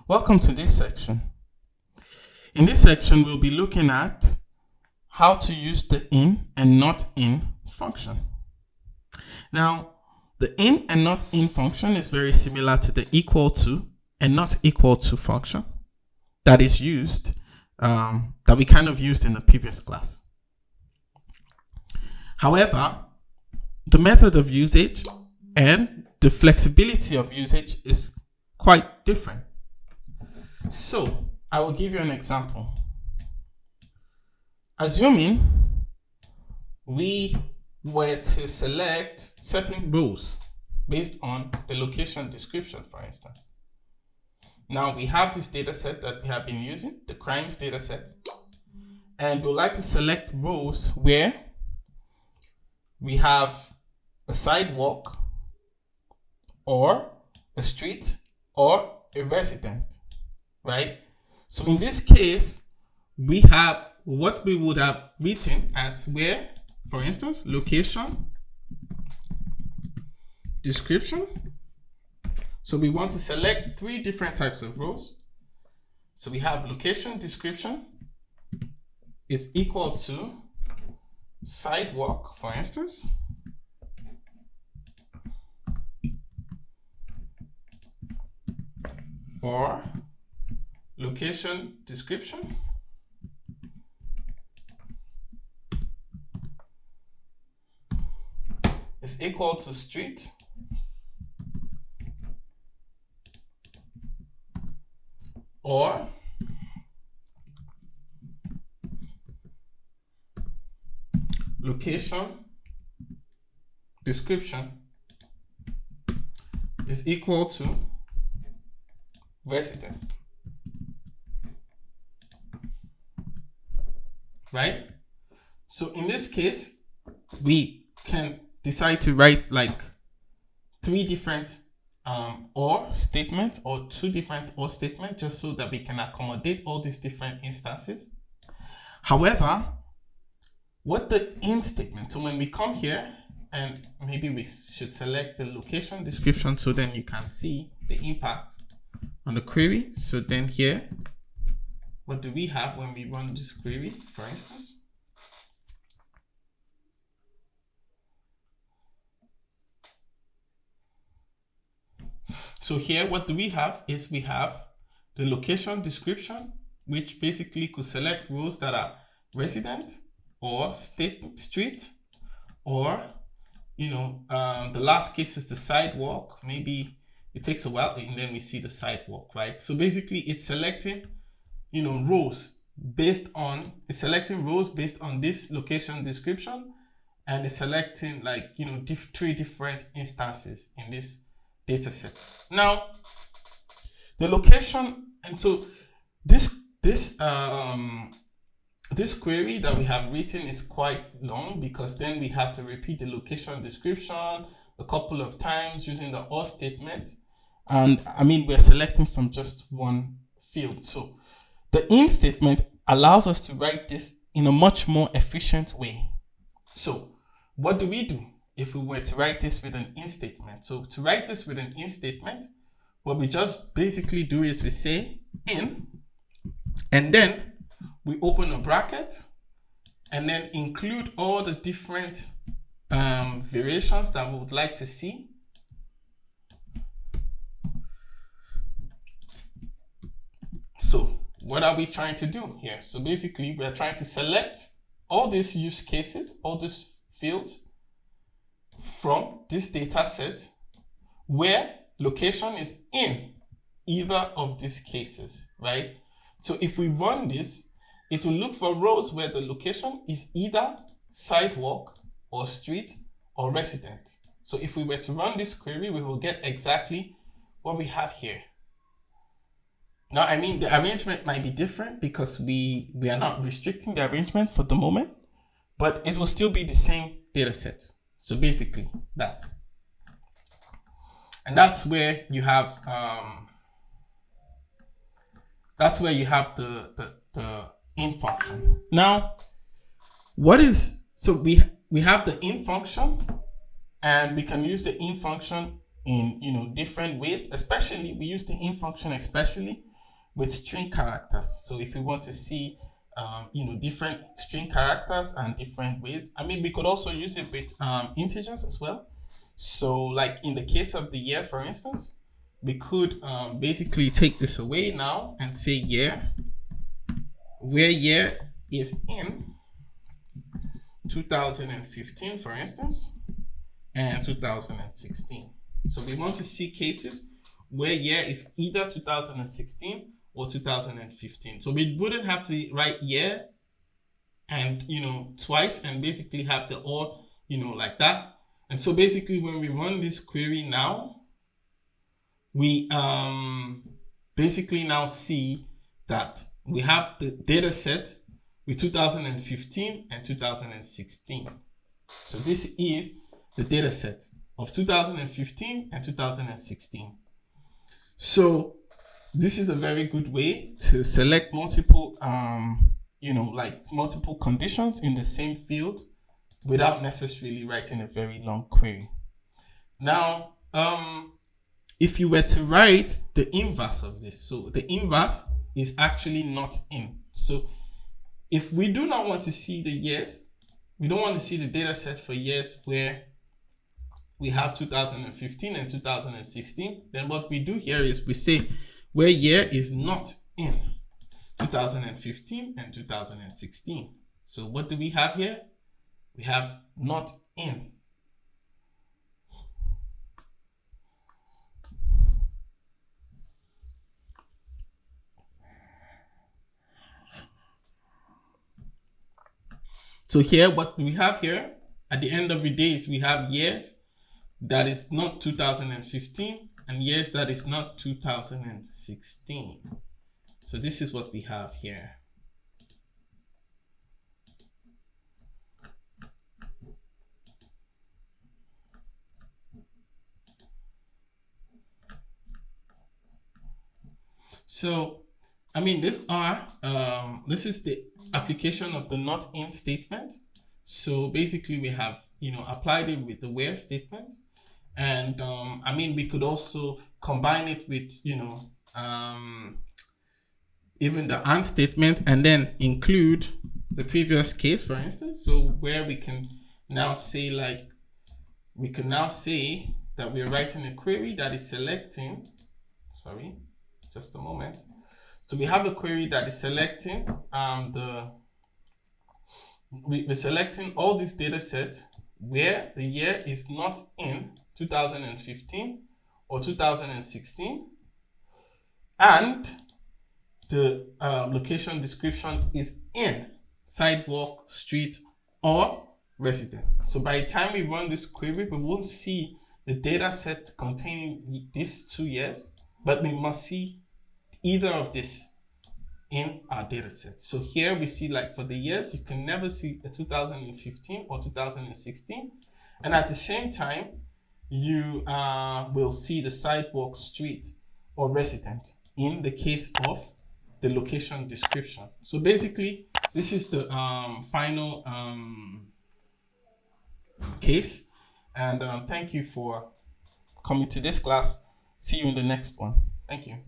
Welcome to this section. In this section, we'll be looking at how to use the in and not in function. Now, the in and not in function is very similar to the equal to and not equal to function that is used, that we kind of used in the previous class. However, the method of usage and the flexibility of usage is quite different. So, I will give you an example. Assuming we were to select certain rows based on the location description, for instance. Now, we have this data set that we have been using, the crimes data set, and we'd like to select rows where we have a sidewalk or a street or a resident, right? So in this case, we have what we would have written as where, for instance, location, description. So we want to select three different types of rows. So we have location description is equal to sidewalk, for instance. Or location description is equal to street or location description is equal to resident, right? So in this case, we can decide to write like three different or statements or two different or statements just so that we can accommodate all these different instances. However, what the in statement, so when we come here and maybe we should select the location description so then you can see the impact on the query. So then here, what do we have when we run this query, for instance? So here, what do we have is we have the location description, which basically could select rows that are resident or street, or, the last case is the sidewalk. Maybe it takes a while and then we see the sidewalk, right? So basically it's selecting, rows based on this location description, and it's selecting three different instances in this data set. Now, the location, and so this query that we have written is quite long because then we have to repeat the location description a couple of times using the or statement. And we're selecting from just one field. So the in statement allows us to write this in a much more efficient way. So what do we do if we were to write this with an in statement? So to write this with an in statement, what we just basically do is we say in, and then we open a bracket and then include all the different variations that we would like to see. So what are we trying to do here? So basically we're trying to select all these use cases, all these fields from this data set where location is in either of these cases, right? So if we run this, it will look for rows where the location is either sidewalk or street or resident. So if we were to run this query, we will get exactly what we have here. Now, the arrangement might be different because we are not restricting the arrangement for the moment, but it will still be the same data set. So basically that. And that's where you have the in function. Now, we have the in function, and we can use the in function in different ways. Especially we use the in function especially with string characters. So if we want to see different string characters and different ways, I mean, we could also use it with integers as well. So like in the case of the year, for instance, we could basically take this away now and say year, where year is in 2015, for instance, and 2016. So we want to see cases where year is either 2016 or 2015. So we wouldn't have to write year and twice and basically have the or like that. And so basically when we run this query now, we basically now see that we have the data set with 2015 and 2016. So this is the data set of 2015 and 2016. So this is a very good way to select multiple multiple conditions in the same field without necessarily writing a very long query. Now if you were to write the inverse of this, so the inverse is actually not in. So if we do not want to see the years, we don't want to see the data set for years where we have 2015 and 2016, then what we do here is we say where year is not in 2015 and 2016. So what do we have here? We have not in. So here, what we have here at the end of the day is we have years that is not 2015 and years that is not 2016. So this is what we have here. So, I mean, this is the application of the not in statement. So basically we have, applied it with the where statement. And I mean, we could also combine it with, even the and statement and then include the previous case, for instance. So where we can now say that we're writing a query that is selecting, sorry, just a moment. So we have a query that is selecting we're selecting all these data sets where the year is not in 2015 or 2016 and the location description is in sidewalk, street, or resident. So by the time we run this query, we won't see the data set containing these 2 years, but we must see either of this in our data set. So here we see, like, for the years, you can never see a 2015 or 2016. And at the same time, you will see the sidewalk, street, or resident in the case of the location description. So basically, this is the final case. And thank you for coming to this class. See you in the next one. Thank you.